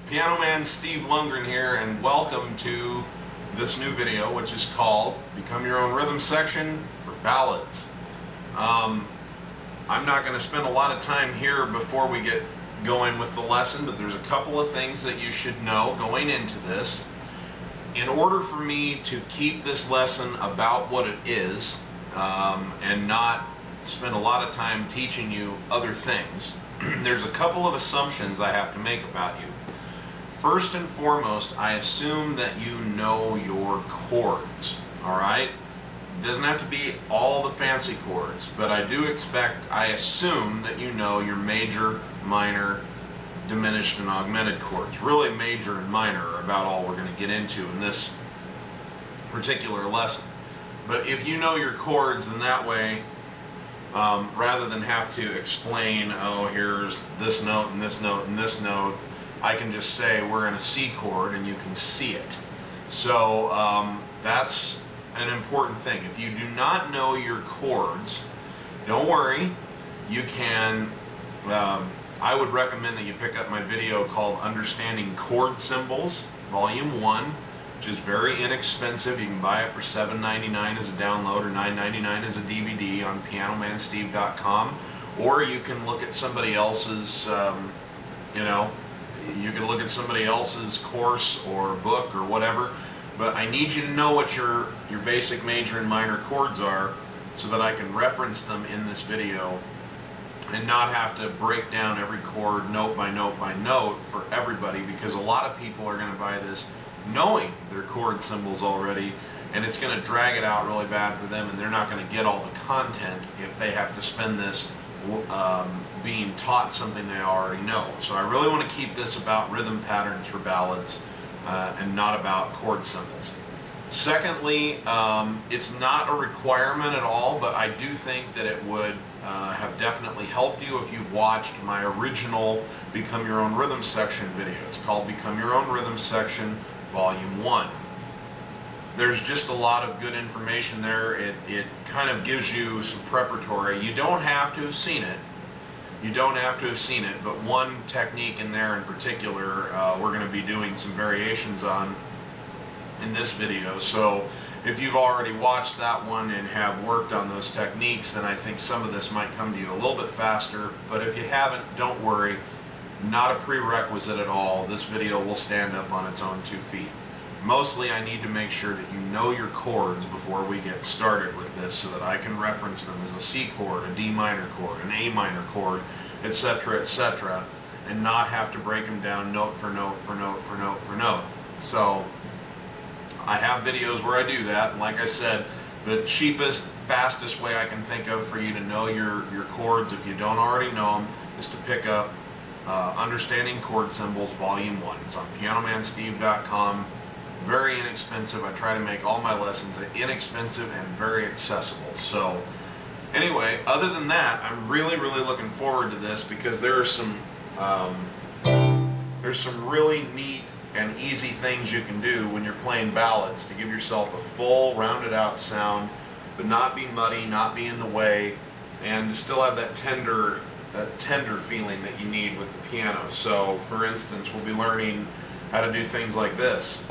Piano Man Steve Lungrin here, and welcome to this new video, which is called Become Your Own Rhythm Section for Ballads. I'm not going to spend a lot of time here before we get going with the lesson, but there's a couple of things that you should know going into this. In order for me to keep this lesson about what it is and not spend a lot of time teaching you other things, there's a couple of assumptions I have to make about you. First and foremost, I assume that you know your chords, alright? It doesn't have to be all the fancy chords, but I assume that you know your major, minor, diminished, and augmented chords. Really, major and minor are about all we're going to get into in this particular lesson. But if you know your chords, then that way, rather than have to explain, oh, here's this note and this note and this note, I can just say we're in a C chord and you can see it. So that's an important thing. If you do not know your chords, don't worry. You can, I would recommend that you pick up my video called Understanding Chord Symbols, Volume 1, which is very inexpensive. You can buy it for $7.99 as a download or $9.99 as a DVD on pianomansteve.com, or you can look at somebody else's, you can look at somebody else's course or book or whatever, but I need you to know what your basic major and minor chords are so that I can reference them in this video and not have to break down every chord note by note by note for everybody, because a lot of people are going to buy this knowing their chord symbols already, and it's going to drag it out really bad for them, and they're not going to get all the content if they have to spend this being taught something they already know. So I really want to keep this about rhythm patterns for ballads and not about chord symbols. Secondly, it's not a requirement at all, but I do think that it would have definitely helped you if you've watched my original Become Your Own Rhythm Section video. It's called Become Your Own Rhythm Section Volume 1. There's just a lot of good information there. It kind of gives you some preparatory. You don't have to have seen it. You don't have to have seen it, but one technique in there in particular we're going to be doing some variations on in this video. So if you've already watched that one and have worked on those techniques, then I think some of this might come to you a little bit faster. But if you haven't, don't worry. Not a prerequisite at all. This video will stand up on its own 2 feet. Mostly I need to make sure that you know your chords before we get started with this so that I can reference them as a C chord, a D minor chord, an A minor chord, etc., and not have to break them down note for note for note for note for note. So I have videos where I do that, and like I said, the cheapest, fastest way I can think of for you to know your chords, if you don't already know them, is to pick up Understanding Chord Symbols Volume 1. It's on pianomansteve.com. Very inexpensive. I try to make all my lessons inexpensive and very accessible. So anyway, other than that, I'm really looking forward to this, because there's some really neat and easy things you can do when you're playing ballads to give yourself a full, rounded out sound, but not be muddy, not be in the way, and to still have that tender feeling that you need with the piano. So for instance, we'll be learning how to do things like this.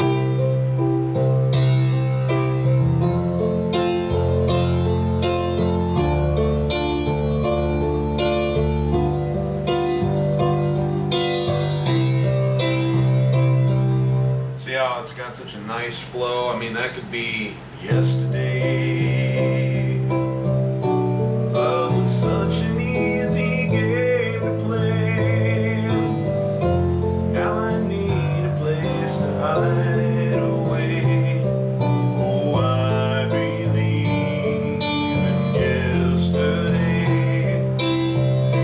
See how it's got such a nice flow? I mean, that could be yesterday. Love was such an easy game to play. Now I need a place to hide away. Oh, I believe in yesterday.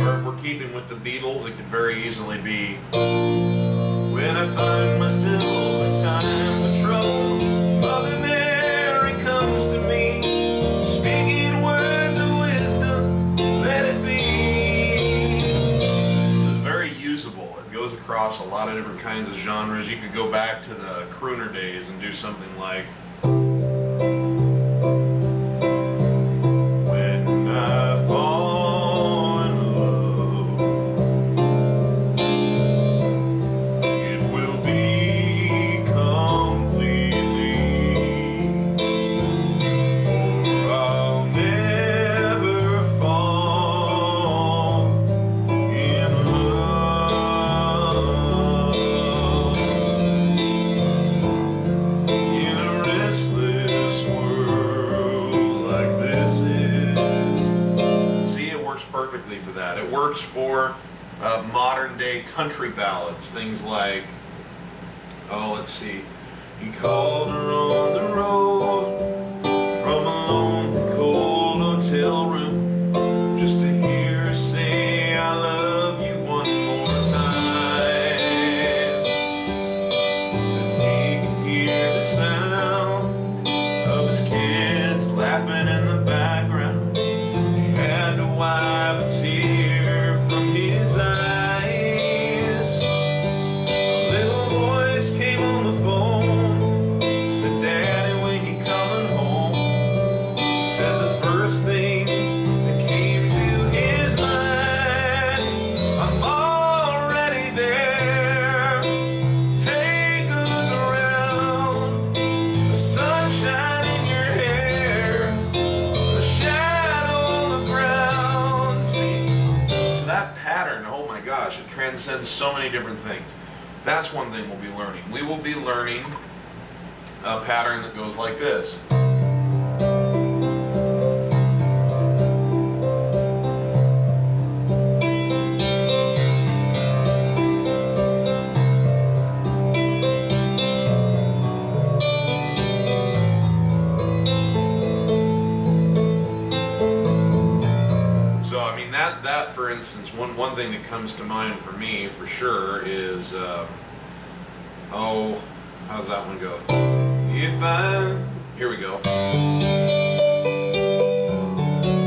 Or if we're keeping with the Beatles, it could very easily be, when I find myself in times of trouble, Mother Mary comes to me, speaking words of wisdom, let it be. It's very usable. It goes across a lot of different kinds of genres. You could go back to the crooner days and do something like, when I fall in love, it will modern day country ballads, things like, oh, let's see, he called her on the road from a lonely cold hotel room just to hear her say I love you one more time. And he could hear the sound of his kids laughing in the background. He had to wipe a tear from his eyes. A little voice came on the phone, said, Daddy, when you coming home? He said the first thing that came to his mind, I'm already there. Take a look around, the sunshine in your hair, the shadow on the ground. See, so that pattern, oh my gosh, it transcends so many different things. That's one thing we'll be learning. We will be learning a pattern that goes like this. So, I mean, that for instance, one thing that comes to mind for me, for sure, is, oh, how's that one go? Here we go.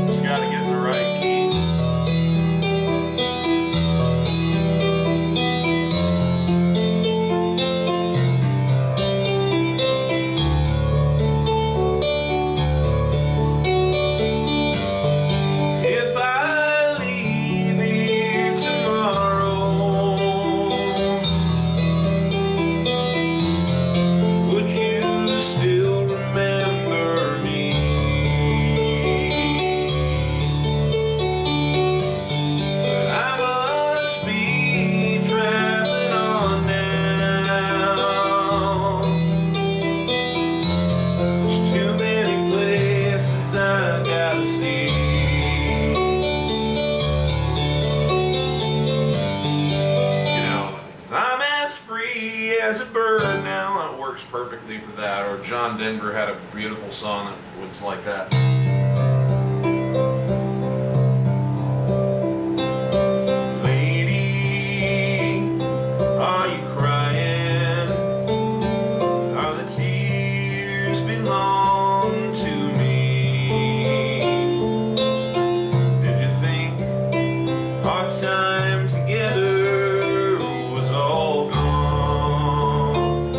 Just got to get in the right key. If I leave here tomorrow, would you still remember me? But I must be traveling on now. There's too many places I gotta see. You know, I'm as free as a bird now. It works perfectly for that. Or John Denver had a beautiful song that was like that. Lady, are you crying? Are the tears belong to me? Did you think our time together was all gone?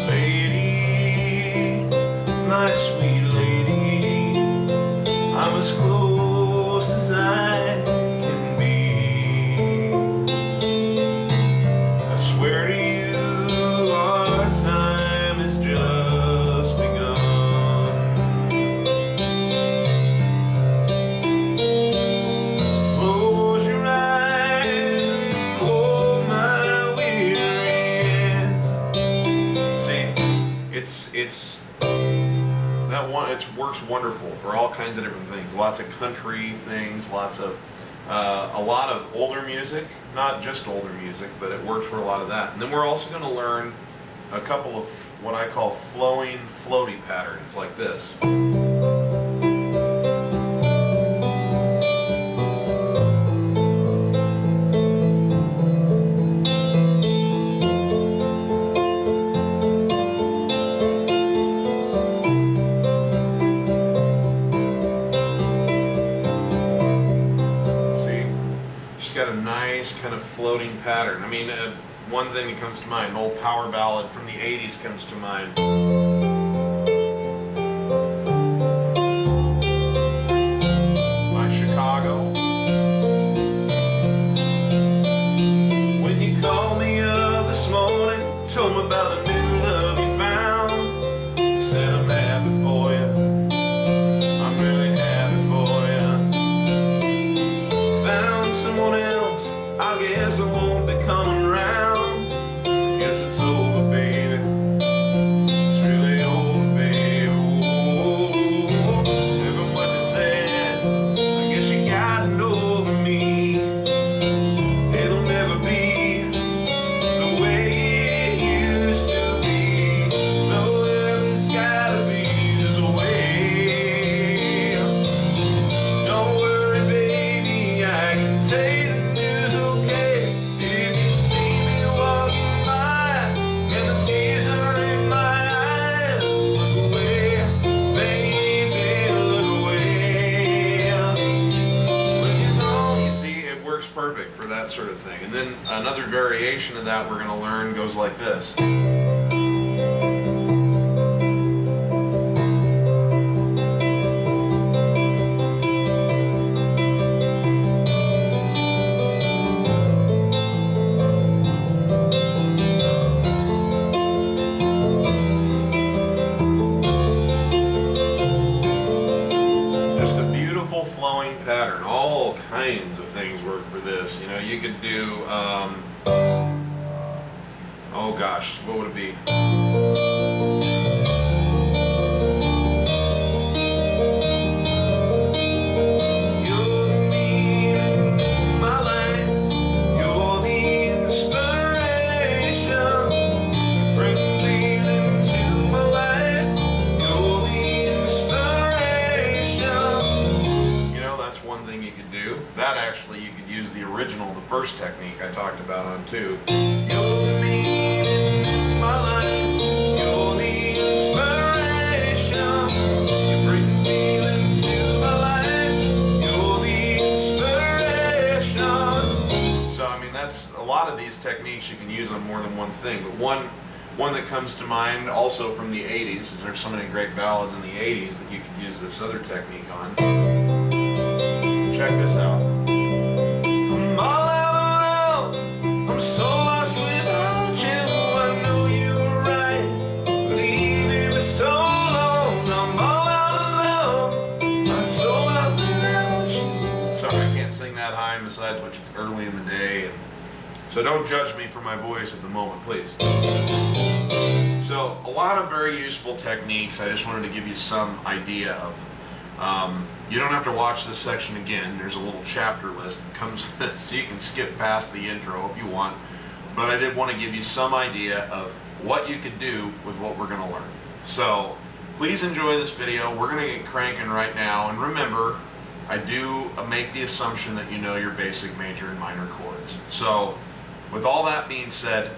Lady, my sweet lady, I'm as close as I can be. I swear to you, our time has just begun. Close your eyes and hold my weary hand. See, it's that one. It works wonderful for all kinds of different things. Lots of country things, lots of a lot of older music, not just older music, but it works for a lot of that. And then we're also going to learn a couple of what I call flowing, floaty patterns like this. Got a nice kind of floating pattern. I mean, one thing that comes to mind, an old power ballad from the 80s comes to mind. My Chicago. When you called me up this morning, told me about the new love you found, you said I'm happy for you, I'm really happy for you. Found someone else, I guess I won't be coming around. Guess it's over, baby. It's really another variation of that we're going to learn goes like this. Flowing pattern. All kinds of things work for this. You know, you could do oh gosh, what would it be? You're the meaning in my life. You're the inspiration. Bring feeling to my life. You're the inspiration. That's one thing you could do. That actually, you could use the original, the first technique I talked about on too. You're the meaning in my life. You're the inspiration. You bring feeling to my life. You're the inspiration. So I mean, that's a lot of these techniques you can use on more than one thing. But one that comes to mind also from the 80s, is there's so many great ballads in the 80s that you could use this other technique on. Check this out. I'm all out of love. I'm so lost without you. I know you were right, leaving me so alone. I'm all out of love. I'm so lost without you. Sorry, I can't sing that high, and besides which it's early in the day, and so don't judge me for my voice at the moment, please. So a lot of very useful techniques. I just wanted to give you some idea of them. You don't have to watch this section again. There's a little chapter list that comes with this, so you can skip past the intro if you want. But I did want to give you some idea of what you could do with what we're going to learn. So please enjoy this video. We're going to get cranking right now. And remember, I do make the assumption that you know your basic, major, and minor chords. So with all that being said,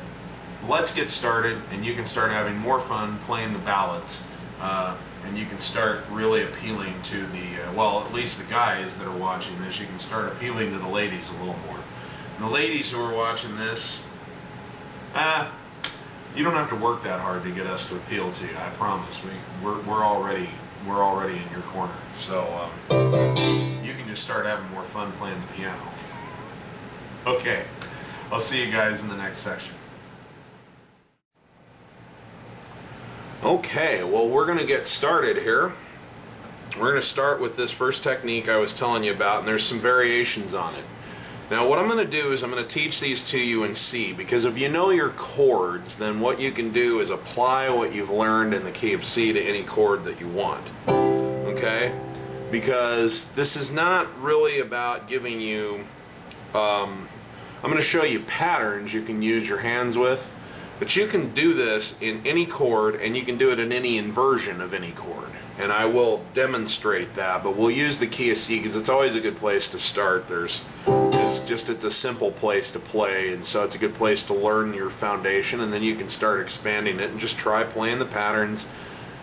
let's get started, and you can start having more fun playing the ballads. And you can start really appealing to the, well, at least the guys that are watching this, you can start appealing to the ladies a little more. And the ladies who are watching this, you don't have to work that hard to get us to appeal to you, I promise. We're already in your corner. So you can just start having more fun playing the piano. Okay, I'll see you guys in the next section. Okay, well, we're going to get started here. We're going to start with this first technique I was telling you about, and there's some variations on it. Now, what I'm going to do is I'm going to teach these to you in C, because if you know your chords, then what you can do is apply what you've learned in the key of C to any chord that you want. Okay? Because this is not really about giving you... I'm going to show you patterns you can use your hands with. But you can do this in any chord, and you can do it in any inversion of any chord. And I will demonstrate that, but we'll use the key of C because it's always a good place to start. It's a simple place to play, and so it's a good place to learn your foundation, and then you can start expanding it and just try playing the patterns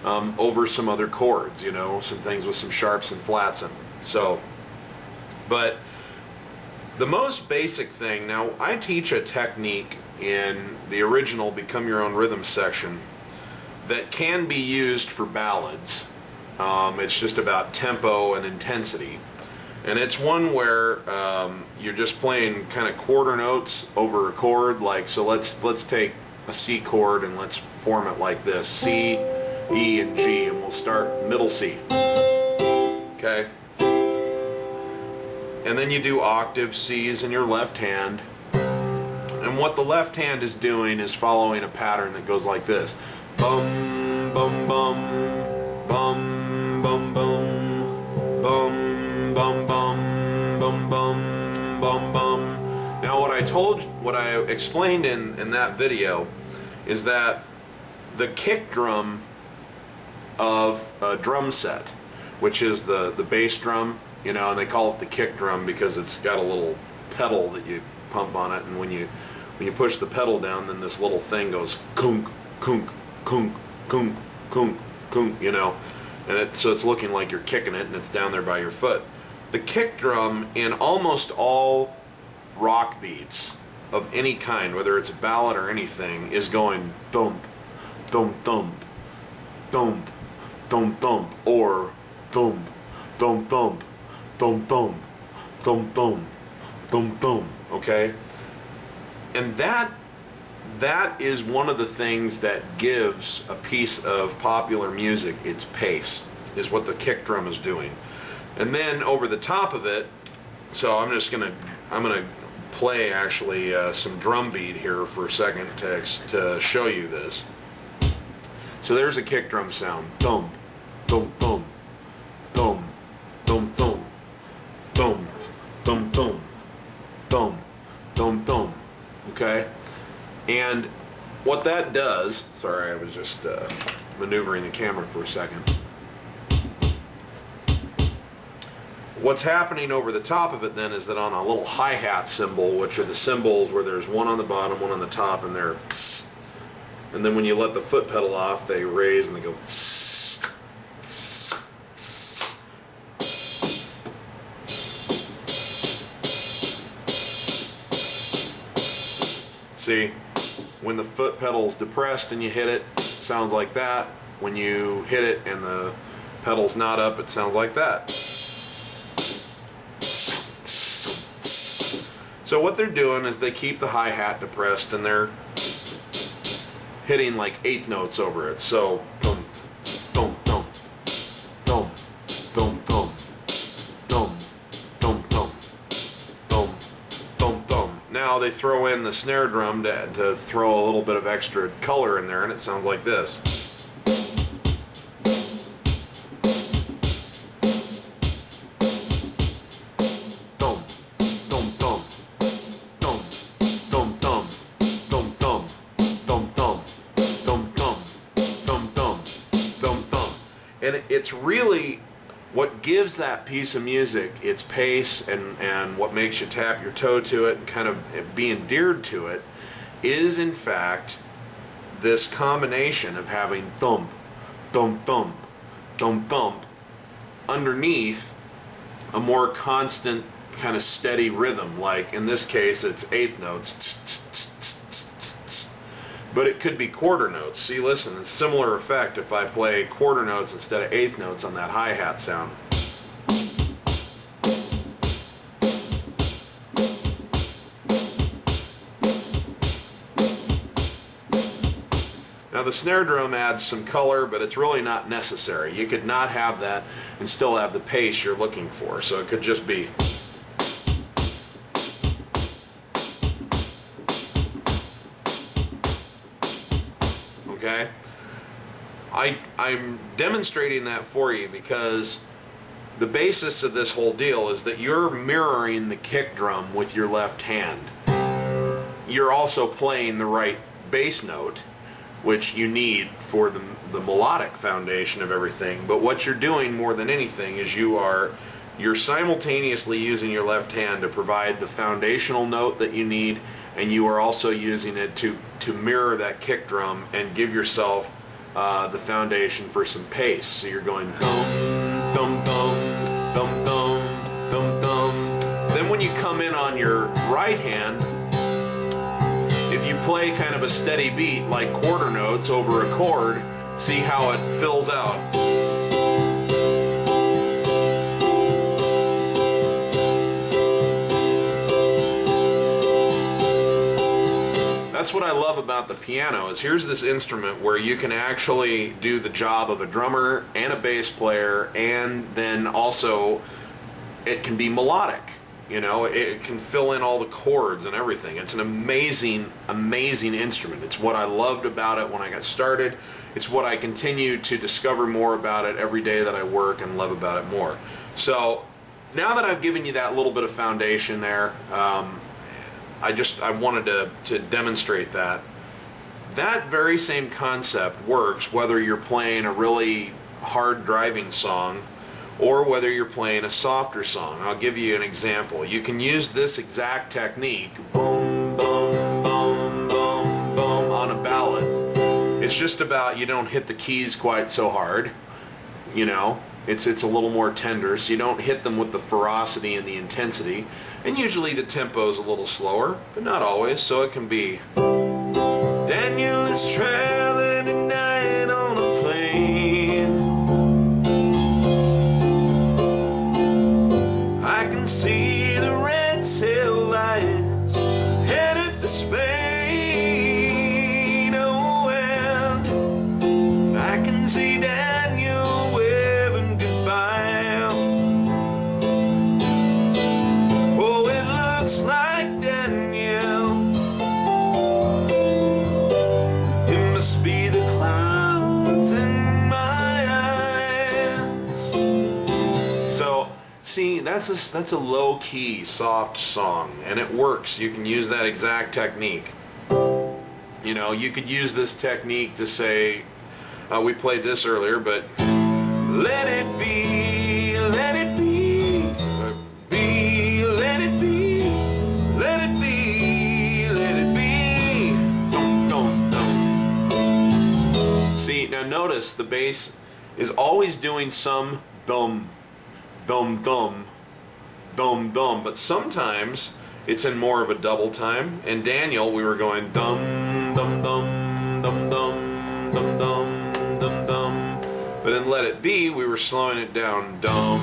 over some other chords, you know, some things with some sharps and flats in them. So, but the most basic thing, now I teach a technique in the original Become Your Own Rhythm section that can be used for ballads. It's just about tempo and intensity, and it's one where you're just playing kind of quarter notes over a chord. Like, so let's take a C chord and let's form it like this: C, E, and G, and we'll start middle C. Okay, and then you do octave C's in your left hand. And what the left hand is doing is following a pattern that goes like this: bum, bum, bum, bum, bum, bum, bum, bum, bum, bum, bum, bum, bum. Now, what I explained in that video is that the kick drum of a drum set, which is the bass drum, you know, and they call it the kick drum because it's got a little pedal that you pump on it, and when you push the pedal down, then this little thing goes kunk, kunk, kunk, kunk, kunk, kunk, you know, and so it's looking like you're kicking it, and it's down there by your foot. The kick drum in almost all rock beats of any kind, whether it's a ballad or anything, is going thump, thump, thump, thump, thump, thump, or thump, thump, thump, thump, thump, thump, thump, thump, thump, okay? And that is one of the things that gives a piece of popular music its pace, is what the kick drum is doing. And then over the top of it, so I'm gonna play actually some drum beat here for a second to show you this. So there's a kick drum sound. Thump, thump, thump, thump, thump, thump, thump, thump, thump, thump, thump, thump. Okay? And what that does, sorry, I was just maneuvering the camera for a second. What's happening over the top of it then is that on a little hi-hat cymbal, which are the cymbals where there's one on the bottom, one on the top, and they're psst. And then when you let the foot pedal off, they raise and they go psst, psst, psst. See, when the foot pedal's depressed and you hit it, sounds like that. When you hit it and the pedal's not up, it sounds like that. So what they're doing is they keep the hi-hat depressed and they're hitting like eighth notes over it. So dum dum dum dum dum dum dum dum dum dum dum dum. Now they throw in the snare drum to throw a little bit of extra color in there, and it sounds like this. And it's really what gives that piece of music its pace and what makes you tap your toe to it and kind of be endeared to it is, in fact, this combination of having thump, thump, thump, thump, thump underneath a more constant kind of steady rhythm. Like in this case, it's eighth notes. But it could be quarter notes. See, listen, it's a similar effect if I play quarter notes instead of eighth notes on that hi-hat sound. Now the snare drum adds some color, but it's really not necessary. You could not have that and still have the pace you're looking for. So it could just be... Okay? I'm demonstrating that for you because the basis of this whole deal is that you're mirroring the kick drum with your left hand. You're also playing the right bass note, which you need for the melodic foundation of everything. But what you're doing more than anything is you're simultaneously using your left hand to provide the foundational note that you need, and you are also using it to mirror that kick drum and give yourself the foundation for some pace. So you're going dum dum dum dum dum dum dum. Then when you come in on your right hand, if you play kind of a steady beat like quarter notes over a chord, see how it fills out. That's what I love about the piano, is here's this instrument where you can actually do the job of a drummer and a bass player, and then also it can be melodic. You know, it can fill in all the chords and everything. It's an amazing, amazing instrument. It's what I loved about it when I got started. It's what I continue to discover more about it every day that I work and love about it more. So now that I've given you that little bit of foundation there, I wanted to demonstrate that. That very same concept works whether you're playing a really hard driving song or whether you're playing a softer song. I'll give you an example. You can use this exact technique, boom, boom, boom, boom, boom, on a ballad. It's just about you don't hit the keys quite so hard, you know. It's a little more tender, so you don't hit them with the ferocity and the intensity. And usually the tempo is a little slower, but not always, so it can be Daniel is traveling tonight on a plane. I can see the red tail lights headed to Spain. Oh, and I can see Daniel waving goodbye. Oh, it looks like Daniel. It must be the clouds in my eyes. So, see, that's a low-key, soft song, and it works. You can use that exact technique. You know, you could use this technique to say, we played this earlier, but let it be, let it be, let it be, let it be, let it be. Dum, dum, dum. See, now notice the bass is always doing some dum, dum, dum, dum, dum, but sometimes it's in more of a double time. In Daniel, we were going dum, dum, dum, dum, dum, dum, dum, dum, dum. But in Let It Be, we were slowing it down. Dum,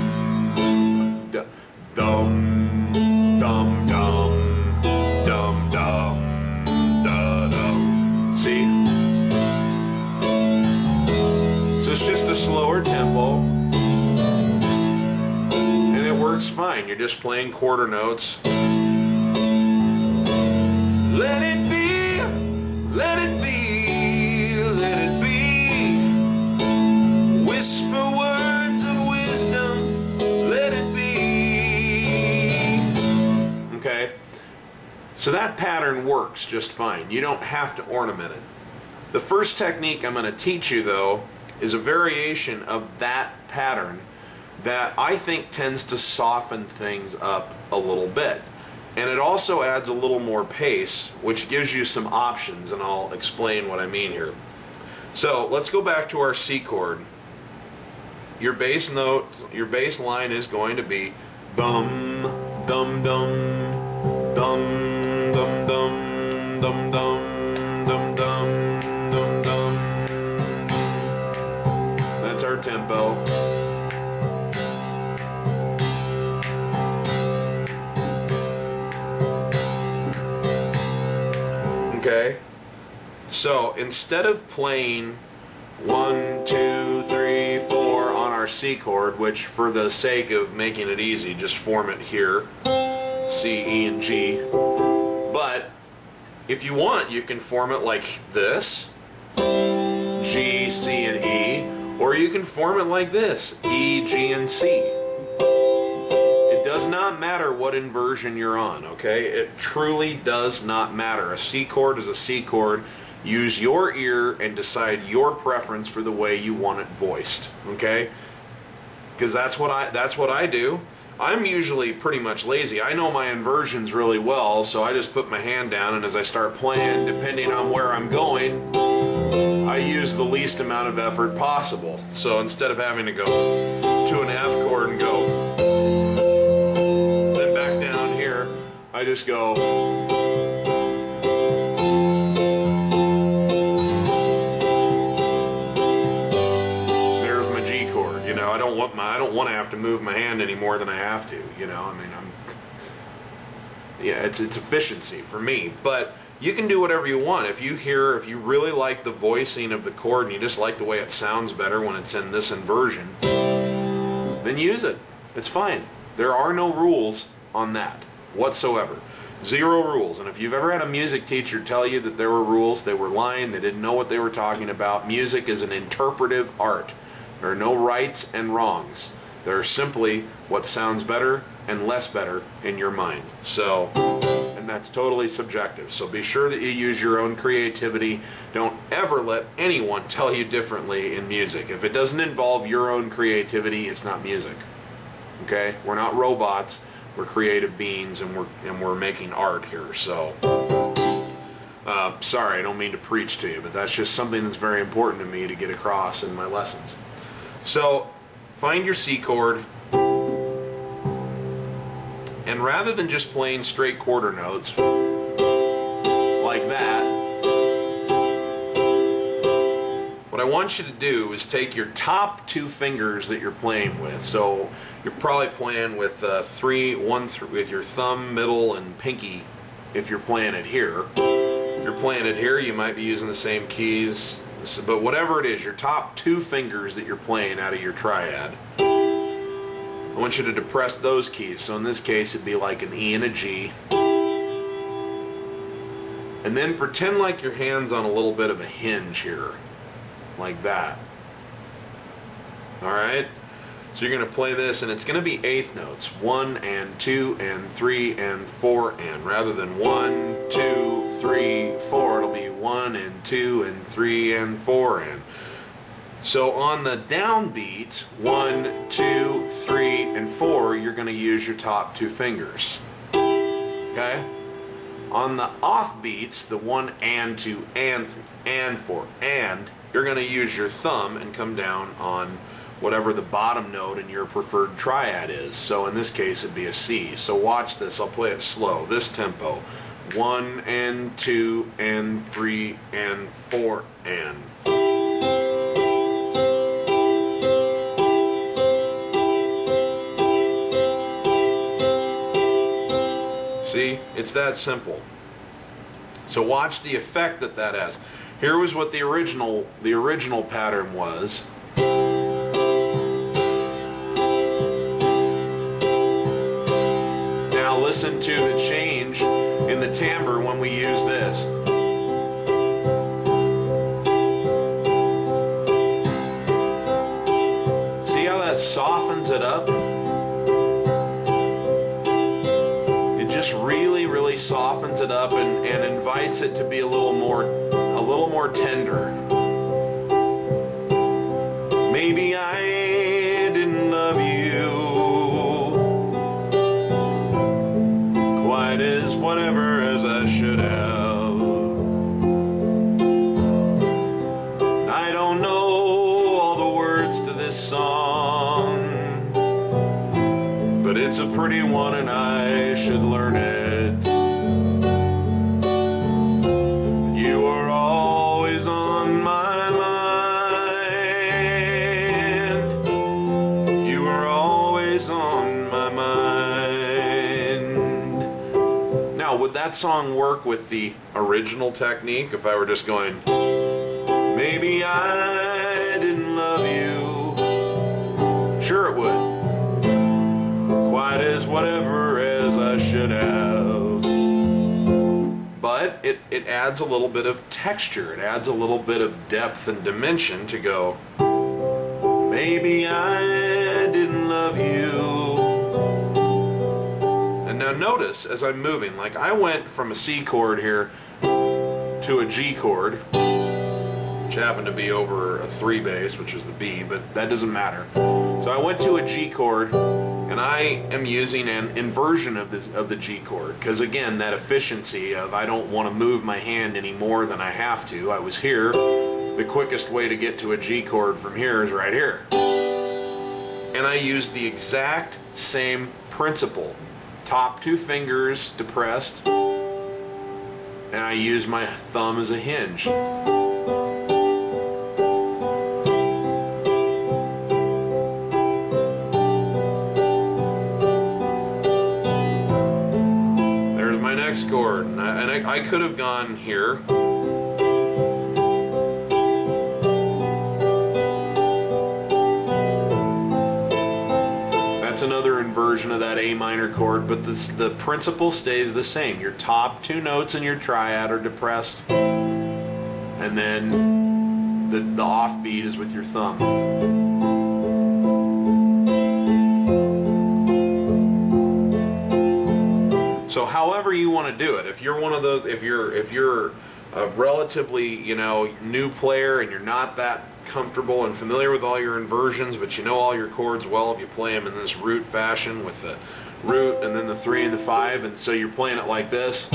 dum, dum, dum, dum, dum, dum, da, dum. See? So it's just a slower tempo. And it works fine. You're just playing quarter notes. Let it be, let it be, let it be. Whisper words of wisdom, let it be. Okay? So that pattern works just fine. You don't have to ornament it. The first technique I'm going to teach you, though, is a variation of that pattern that I think tends to soften things up a little bit. And it also adds a little more pace, which gives you some options, and I'll explain what I mean here. So let's go back to our C chord. Your bass note, your bass line is going to be dum, dum, dum, dum, dum, dum, dum, dum, dum, dum, dum, dum. That's our tempo. Okay, so instead of playing 1, 2, 3, 4 on our C chord, which for the sake of making it easy, just form it here, C, E, and G. But if you want, you can form it like this, G, C, and E, or you can form it like this, E, G, and C. It does not matter what inversion you're on, okay? It truly does not matter. A C chord is a C chord. Use your ear and decide your preference for the way you want it voiced, okay? Because that's what I do. I'm usually pretty much lazy. I know my inversions really well, so I just put my hand down, and as I start playing, depending on where I'm going, I use the least amount of effort possible. So instead of having to go to an F chord and go I just go. There's my G chord. You know, I don't want to have to move my hand any more than I have to. You know, I mean, it's efficiency for me. But you can do whatever you want. If you really like the voicing of the chord and you just like the way it sounds better when it's in this inversion, then use it. It's fine. There are no rules on that whatsoever. Zero rules. And if you've ever had a music teacher tell you that there were rules, they were lying, they didn't know what they were talking about. Music is an interpretive art. There are no rights and wrongs. There are simply what sounds better and less better in your mind. So, and that's totally subjective. So be sure that you use your own creativity. Don't ever let anyone tell you differently in music. If it doesn't involve your own creativity, it's not music. Okay? We're not robots. We're creative beings, and we're making art here. So, sorry, I don't mean to preach to you, but that's just something that's very important to me to get across in my lessons. So, find your C chord, and rather than just playing straight quarter notes like that, what I want you to do is take your top two fingers that you're playing with. So you're probably playing with with your thumb, middle, and pinky if you're playing it here. If you're playing it here, you might be using the same keys, but whatever it is, your top two fingers that you're playing out of your triad, I want you to depress those keys. So in this case, it'd be like an E and a G. And then pretend like your hand's on a little bit of a hinge here, like that. Alright? So you're going to play this, and it's going to be eighth notes. 1 and 2 and 3 and 4 and. Rather than 1, 2, 3, 4, it'll be 1 and 2 and 3 and 4 and. So on the downbeat, 1, 2, 3, and 4, you're going to use your top two fingers. Okay? On the off beats, the 1 and 2 and 3 and 4 and, you're going to use your thumb and come down on whatever the bottom note in your preferred triad is. So in this case, it'd be a C. So watch this. I'll play it slow. This tempo. 1 and 2 and 3 and 4 and. See? It's that simple. So watch the effect that that has. Here was what the original pattern was. Now listen to the change in the timbre when we use this. See how that softens it up? It just really softens it up and invites it to be a little more tender. Maybe I didn't love you quite as whatever as I should have. I don't know all the words to this song, but it's a pretty one and I should learn it. You are always on my mind. You are always on my mind. Now, would that song work with the original technique if I were just going, maybe I didn't love you? Sure it would. Quite as whatever as I should have. But it adds a little bit of texture. It adds a little bit of depth and dimension to go, maybe I didn't love you. And now notice as I'm moving, like I went from a C chord here to a G chord, which happened to be over a 3 bass, which is the B, but that doesn't matter. So I went to a G chord, and I am using an inversion of the G chord, because again, that efficiency of I don't want to move my hand any more than I have to. I was here. The quickest way to get to a G chord from here is right here. And I use the exact same principle. Top two fingers depressed, and I use my thumb as a hinge. Next chord, and I could have gone here. That's another inversion of that A minor chord, but the principle stays the same. Your top two notes in your triad are depressed, and then the offbeat is with your thumb. So however you want to do it, if you're one of those, if you're a relatively, new player and you're not that comfortable and familiar with all your inversions, but you know all your chords well if you play them in this root fashion with the root and then the 3 and the 5, and so you're playing it like this.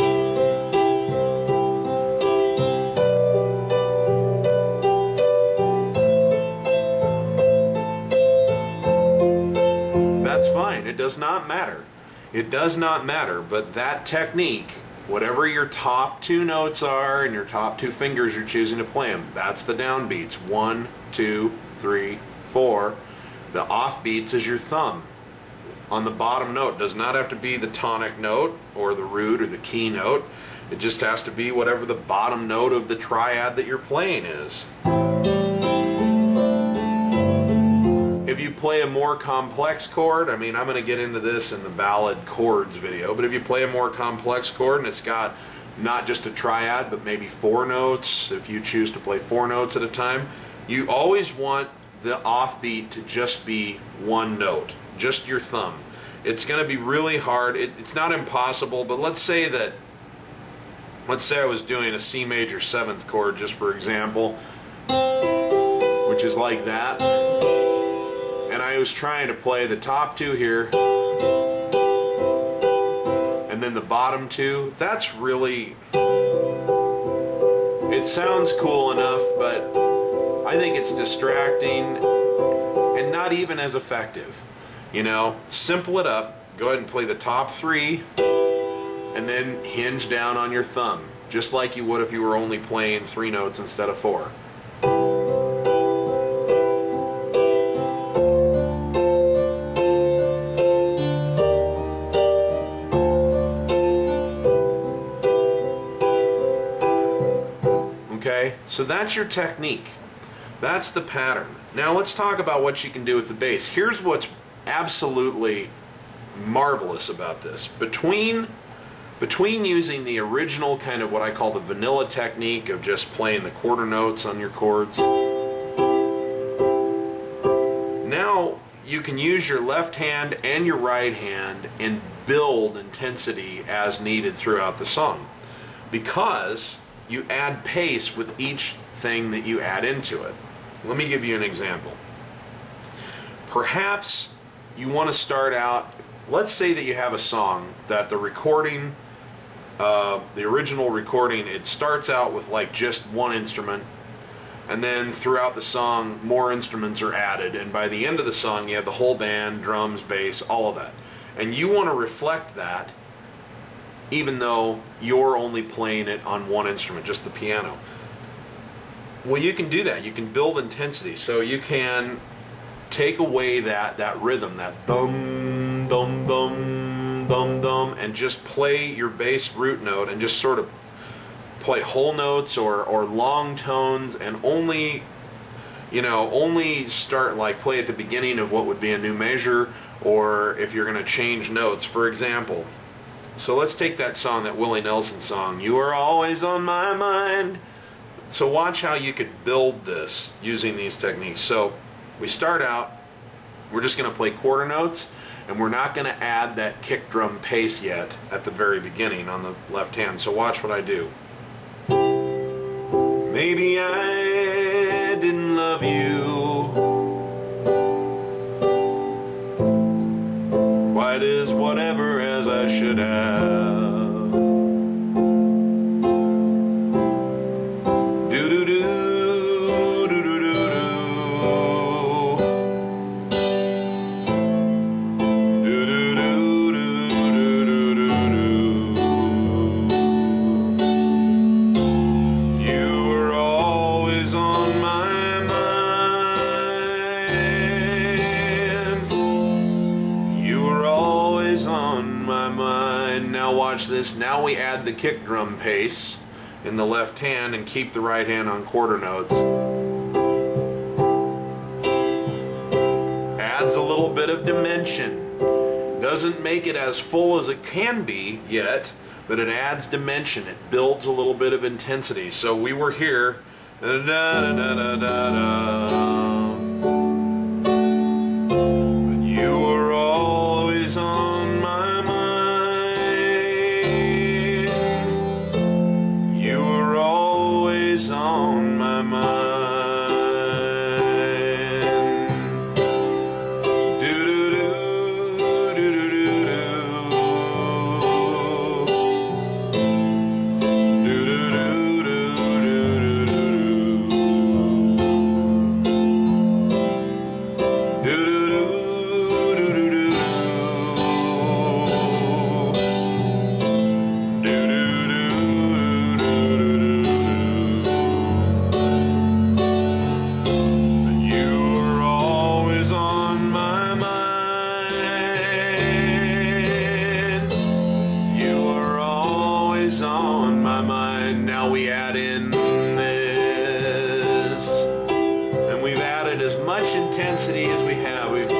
fine. It does not matter. It does not matter. But that technique, whatever your top 2 notes are and your top 2 fingers you're choosing to play them, that's the downbeats. 1, 2, 3, 4. The offbeats is your thumb on the bottom note. It does not have to be the tonic note or the root or the key note. It just has to be whatever the bottom note of the triad that you're playing is. If you play a more complex chord, I mean, I'm going to get into this in the ballad chords video, but if you play a more complex chord and it's got not just a triad, but maybe 4 notes, if you choose to play 4 notes at a time, you always want the offbeat to just be 1 note, just your thumb. It's going to be really hard. It's not impossible, but let's say I was doing a C major 7th chord, just for example, which is like that, and I was trying to play the top 2 here and then the bottom 2. That's really, it sounds cool enough, but I think it's distracting and not even as effective. You know, simple it up, go ahead and play the top 3 and then hinge down on your thumb, just like you would if you were only playing 3 notes instead of 4. Okay, so that's your technique. That's the pattern. Now let's talk about what you can do with the bass. Here's what's absolutely marvelous about this. Between using the original kind of what I call the vanilla technique of just playing the quarter notes on your chords, now you can use your left hand and your right hand and build intensity as needed throughout the song, because you add pace with each thing that you add into it. Let me give you an example. Perhaps you want to start out, let's say that you have a song that the recording, the original recording, it starts out with like just 1 instrument, and then throughout the song more instruments are added, and by the end of the song you have the whole band, drums, bass, all of that. And you want to reflect that even though you're only playing it on 1 instrument, just the piano. Well, you can do that. You can build intensity. So you can take away that rhythm, that dum, dum, dum, dum, dum, and just play your bass root note and just sort of play whole notes or long tones, and only, you know, only start, like, play at the beginning of what would be a new measure, or if you're going to change notes, for example. So let's take that song, that Willie Nelson song, "You Are Always on My Mind." So watch how you could build this using these techniques. So we start out, we're just going to play quarter notes, and we're not going to add that kick drum pace yet at the very beginning on the left hand. So watch what I do. Maybe I didn't love you quite as whatever as I should have. This. Now we add the kick drum pace in the left hand and keep the right hand on quarter notes. Adds a little bit of dimension. Doesn't make it as full as it can be yet, but it adds dimension. It builds a little bit of intensity. So we were here. Da, da, da, da, da, da, da. But you were always on my mind. On my mind. Do do do do do do do do do do do do. intensity as we have. We've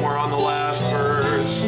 we're on the last verse.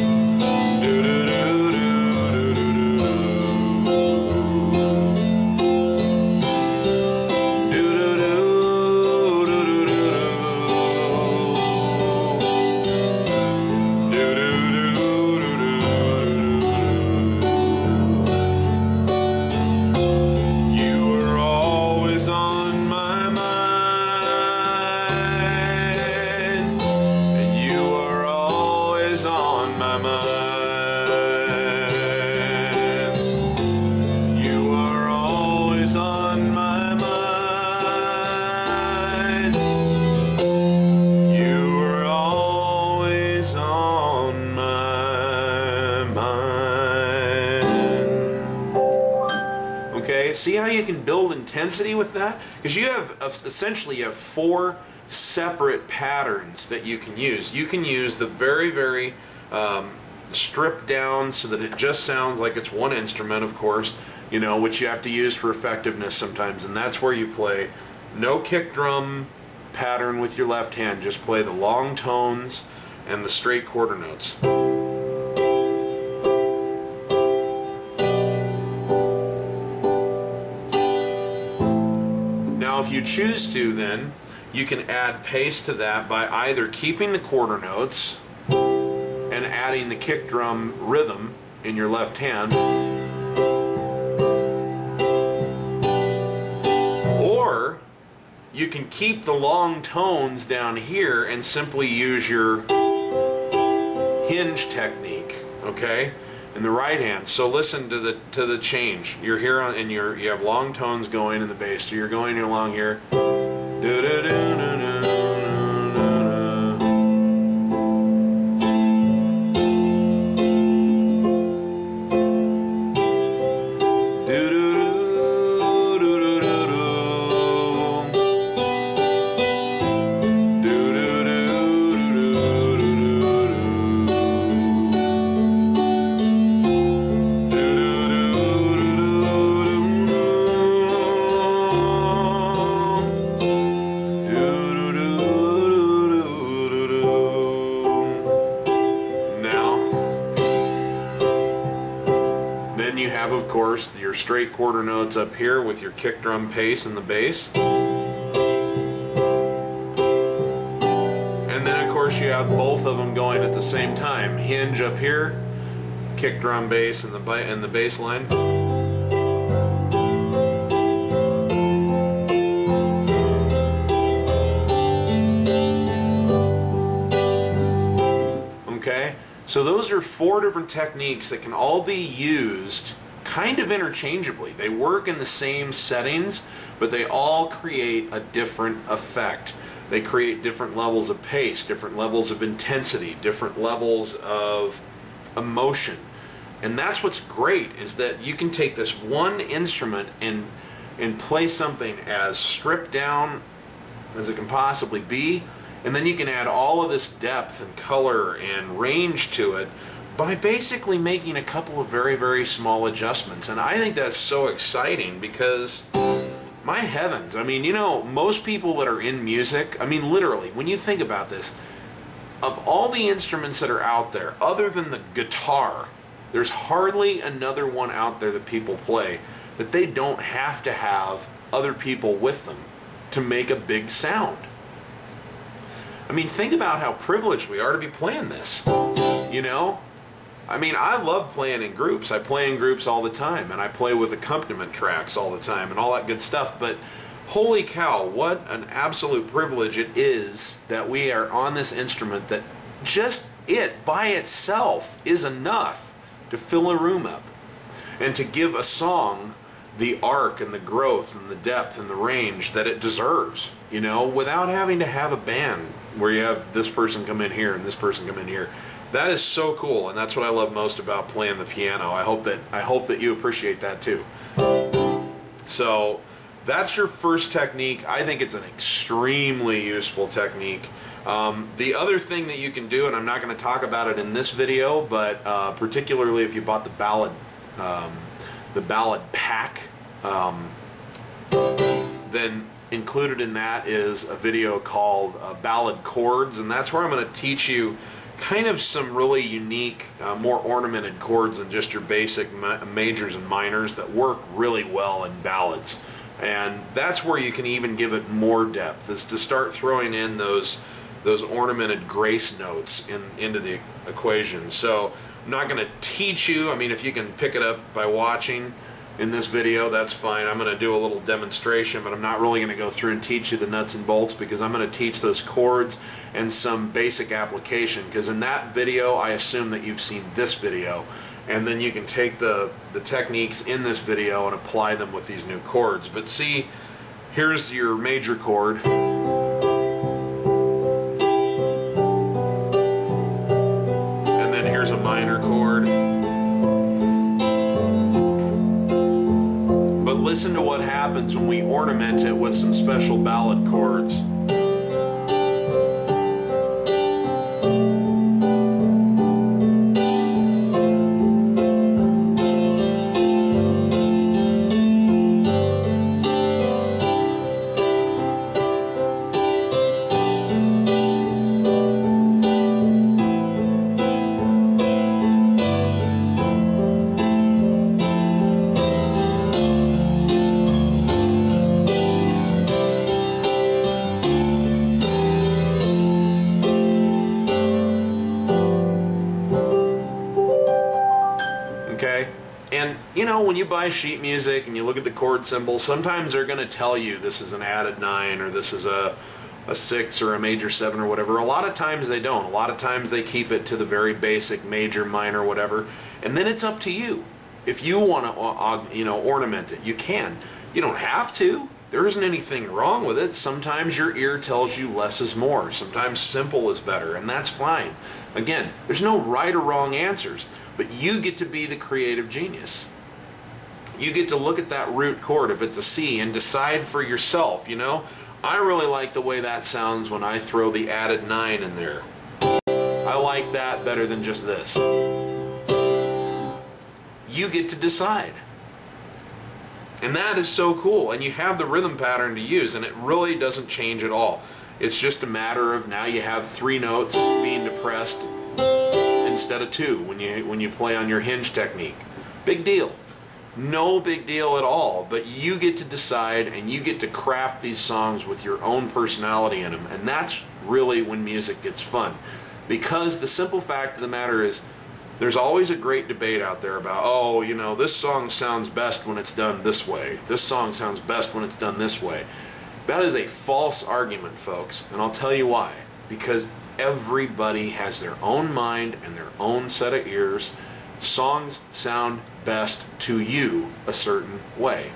See how you can build intensity with that? Because you have essentially 4 separate patterns that you can use. You can use the very, very stripped down so that it just sounds like it's one instrument, of course, you know, which you have to use for effectiveness sometimes, and that's where you play no kick drum pattern with your left hand. Just play the long tones and the straight quarter notes. If you choose to, then you can add pace to that by either keeping the quarter notes and adding the kick drum rhythm in your left hand, or you can keep the long tones down here and simply use your hinge technique, okay, in the right hand. So listen to the change. You're here on, and you have long tones going in the bass. So you're going along here. Of course, your straight quarter notes up here with your kick drum pace in the bass. And then of course you have both of them going at the same time. Hinge up here, kick drum bass in the bass line. Okay? So those are 4 different techniques that can all be used kind of interchangeably. They work in the same settings, but they all create a different effect. They create different levels of pace, different levels of intensity, different levels of emotion. And that's what's great, is that you can take this one instrument and play something as stripped down as it can possibly be, and then you can add all of this depth and color and range to it by basically making a couple of very, very small adjustments. And I think that's so exciting because, my heavens, I mean, you know, most people that are in music, I mean, literally, when you think about this, of all the instruments that are out there, other than the guitar, there's hardly another one out there that people play that they don't have to have other people with them to make a big sound. I mean, think about how privileged we are to be playing this, you know? I mean, I love playing in groups. I play in groups all the time, and I play with accompaniment tracks all the time and all that good stuff. But holy cow, what an absolute privilege it is that we are on this instrument that just it by itself is enough to fill a room up and to give a song the arc and the growth and the depth and the range that it deserves, you know, without having to have a band where you have this person come in here and this person come in here. That is so cool, and that's what I love most about playing the piano. I hope that you appreciate that too. So that's your first technique. I think it's an extremely useful technique. The other thing that you can do, and I'm not going to talk about it in this video, but particularly if you bought the Ballad pack, Then included in that is a video called Ballad Chords, and that's where I'm going to teach you kind of some really unique, more ornamented chords than just your basic majors and minors that work really well in ballads. And that's where you can even give it more depth, is to start throwing in those ornamented grace notes into the equation. So I'm not going to teach you. I mean, if you can pick it up by watching in this video, that's fine. I'm going to do a little demonstration, but I'm not really going to go through and teach you the nuts and bolts, because I'm going to teach those chords and some basic application, because in that video I assume that you've seen this video, and then you can take the techniques in this video and apply them with these new chords. But see, here's your major chord, and then here's a minor chord. But listen to what happens when we ornament it with some special ballad chords. Okay, and you know, when you buy sheet music and you look at the chord symbols, sometimes they're going to tell you this is an added 9 or this is a 6 or a major 7 or whatever. A lot of times they don't. A lot of times they keep it to the very basic major, minor, whatever, and then it's up to you. If you want to, you know, ornament it, you can. You don't have to. There isn't anything wrong with it. Sometimes your ear tells you less is more. Sometimes simple is better, and that's fine. Again, there's no right or wrong answers, but you get to be the creative genius. You get to look at that root chord, if it's a C, and decide for yourself, you know, I really like the way that sounds when I throw the added 9 in there. I like that better than just this. You get to decide. And that is so cool, and you have the rhythm pattern to use, and it really doesn't change at all. It's just a matter of now you have 3 notes being depressed instead of 2 when you play on your hinge technique. Big deal. No big deal at all, but you get to decide and you get to craft these songs with your own personality in them, and that's really when music gets fun. Because the simple fact of the matter is, there's always a great debate out there about, oh, you know, this song sounds best when it's done this way. This song sounds best when it's done this way. That is a false argument, folks, and I'll tell you why. Because everybody has their own mind and their own set of ears. Songs sound best to you a certain way.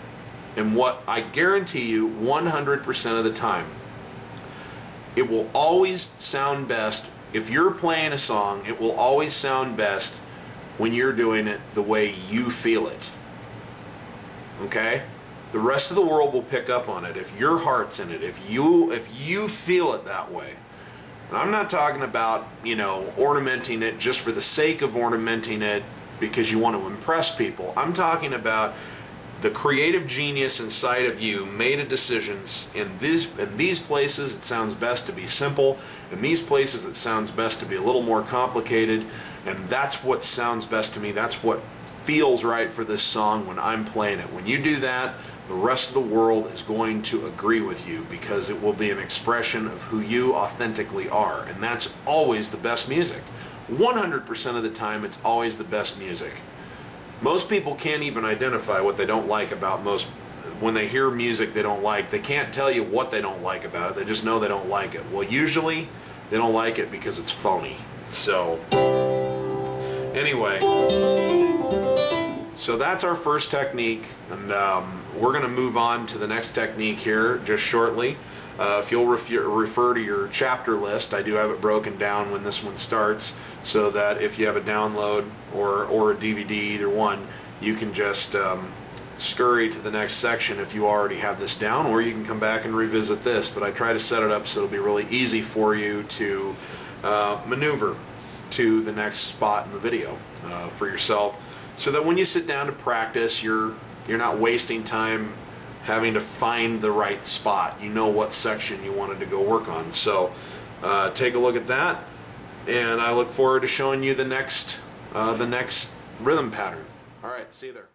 And what I guarantee you 100% of the time, it will always sound best. If you're playing a song, it will always sound best when you're doing it the way you feel it. Okay? The rest of the world will pick up on it if your heart's in it, if you feel it that way. And I'm not talking about, you know, ornamenting it just for the sake of ornamenting it because you want to impress people. I'm talking about the creative genius inside of you made a decision. In these places it sounds best to be simple. In these places it sounds best to be a little more complicated. And that's what sounds best to me. That's what feels right for this song when I'm playing it. When you do that, the rest of the world is going to agree with you because it will be an expression of who you authentically are. And that's always the best music. 100% of the time it's always the best music. Most people can't even identify what they don't like about most. When they hear music they don't like, they can't tell you what they don't like about it. They just know they don't like it. Well, usually they don't like it because it's phony. So anyway, so that's our first technique, and we're going to move on to the next technique here just shortly. If you'll refer to your chapter list, I do have it broken down when this one starts, so that if you have a download or a DVD, either one, you can just scurry to the next section if you already have this down, or you can come back and revisit this. But I try to set it up so it'll be really easy for you to maneuver to the next spot in the video for yourself, so that when you sit down to practice, you're you're not wasting time having to find the right spot. You know what section you wanted to go work on. So take a look at that, and I look forward to showing you the next rhythm pattern. All right, see you there.